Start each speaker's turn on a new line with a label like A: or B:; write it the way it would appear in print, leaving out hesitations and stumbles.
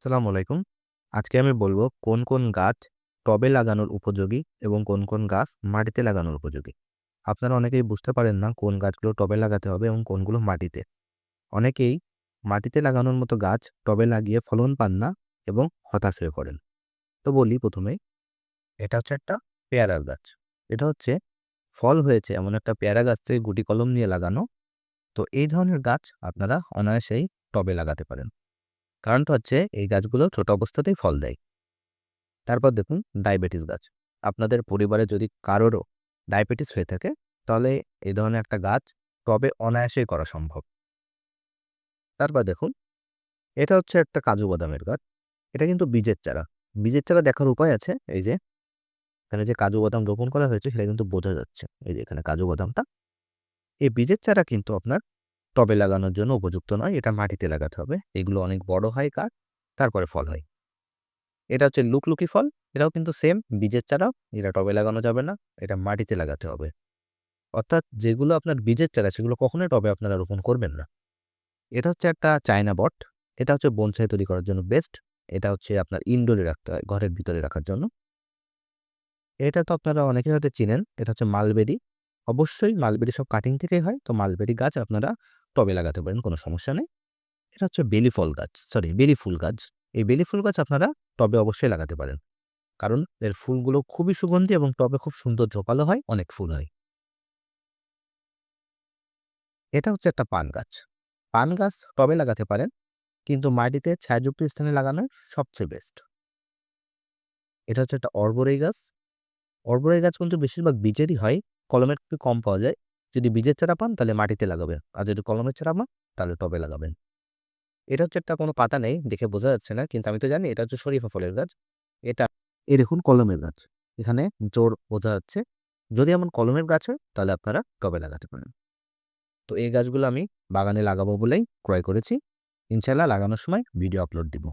A: আসসালামু আলাইকুম। আজকে আমি বলব কোন গাছ টবে লাগানোর উপযোগী এবং কোন গাছ মাটিতে লাগানোর উপযোগী। আপনারা অনেকেই বুঝতে পারেন না কোন গাছগুলো টবে লাগাতে হবে এবং কোনগুলো মাটিতে। অনেকেই মাটিতে লাগানোর মতো গাছ টবে লাগিয়ে ফলন পান না এবং হতাশ হয়ে পড়েন। তো বলি ১ম এই এটা হচ্ছে একটা পেয়ারার গাছ। এটা হচ্ছে ফল হয়েছে এমন একটা পেয়ারা গাছ থেকে গুটি কলম নিয়ে লাগানো। তো এই ধরনের গাছ আপনারা অনায়াসেই টবে লাগাতে পারেন। কারণটা হচ্ছে এই গাছগুলো ছোট অবস্থাতেই ফল দেয়। তারপর দেখুন ডায়াবেটিস গাছ। আপনাদের পরিবারে যদি কারোরও ডায়াবেটিস হয়ে থাকে, তাহলে এই ধরনের একটা গাছ টবে অনায়াসেই করা সম্ভব। তারপর দেখুন, এটা হচ্ছে একটা কাজু বাদামের গাছ। এটা কিন্তু বীজের চারা। বীজের চারা দেখার উপায় আছে। এই যে এখানে যে কাজু বাদাম রোপণ করা হয়েছে সেটা কিন্তু বোঝা যাচ্ছে। এই যে এখানে কাজু বাদামটা। এই বীজের চারা কিন্তু আপনার টবে লাগানোর জন্য উপযুক্ত নয়। এটা মাটিতে লাগাতে হবে। এগুলো অনেক বড় হয় গাছ, তারপরে ফল হয়। এটা হচ্ছে লুকলুকি ফল। এটাও কিন্তু সেম বীজের চারা। এটা টবে লাগানো যাবে না। এটা মাটিতে লাগাতে হবে। অর্থাৎ যেগুলো আপনার বীজের চারা সেগুলো কখনোই টবে আপনারা রোপণ করবেন না। এটা হচ্ছে একটা চায়না বট। এটা হচ্ছে বনসাই তৈরি করার জন্য বেস্ট। এটা হচ্ছে আপনার ইনডোরে রাখতে হয়, ঘরের ভিতরে রাখার জন্য। এটা তো আপনারা অনেকেই হয়তো চিনেন। এটা হচ্ছে মালবেরি। অবশ্যই মালবেরি সব কাটিং থেকেই হয়। তো মালবেরি গাছ আপনারা টবে লাগাতে পারেন, কোনো সমস্যা নেই। এটা হচ্ছে বেলি ফল গাছ, সরি বেলি ফুল গাছ। এই বেলি ফুল গাছ আপনারা টবে অবশ্যই লাগাতে পারেন। কারণ এর ফুলগুলো খুবই সুগন্ধি এবং টবে খুব সুন্দর ঝোপালো হয়, অনেক ফুল হয়। এটা হচ্ছে একটা পান গাছ। পান গাছ টবে লাগাতে পারেন, কিন্তু মাটিতে ছায়াযুক্ত স্থানে লাগানো সবচেয়ে বেস্ট। এটা হচ্ছে একটা অর্বরেই গাছ। অর্বরেই গাছ কিন্তু বেশিরভাগ বীজেরই হয়, কলমের একটু কম পাওয়া যায়। যদি বীজের চারা পান তাহলে মাটিতে লাগাবেন, আর যদি কলমের চারা পান তাহলে টবে লাগাবেন। এটা হচ্ছে একটা কোনো পাতা নেই, দেখে বোঝা যাচ্ছে না, কিন্তু আমি তো জানি এটা হচ্ছে শরীফা ফলের গাছ। এটা এই দেখুন কলমের গাছ। এখানে জোর বোঝা যাচ্ছে। যদি এমন কলমের গাছ হয় তাহলে আপনারা টবে লাগাতে পারেন। তো এই গাছগুলো আমি বাগানে লাগাবো বলেই ক্রয় করেছি। ইনশাআল্লাহ লাগানোর সময় ভিডিও আপলোড দিব।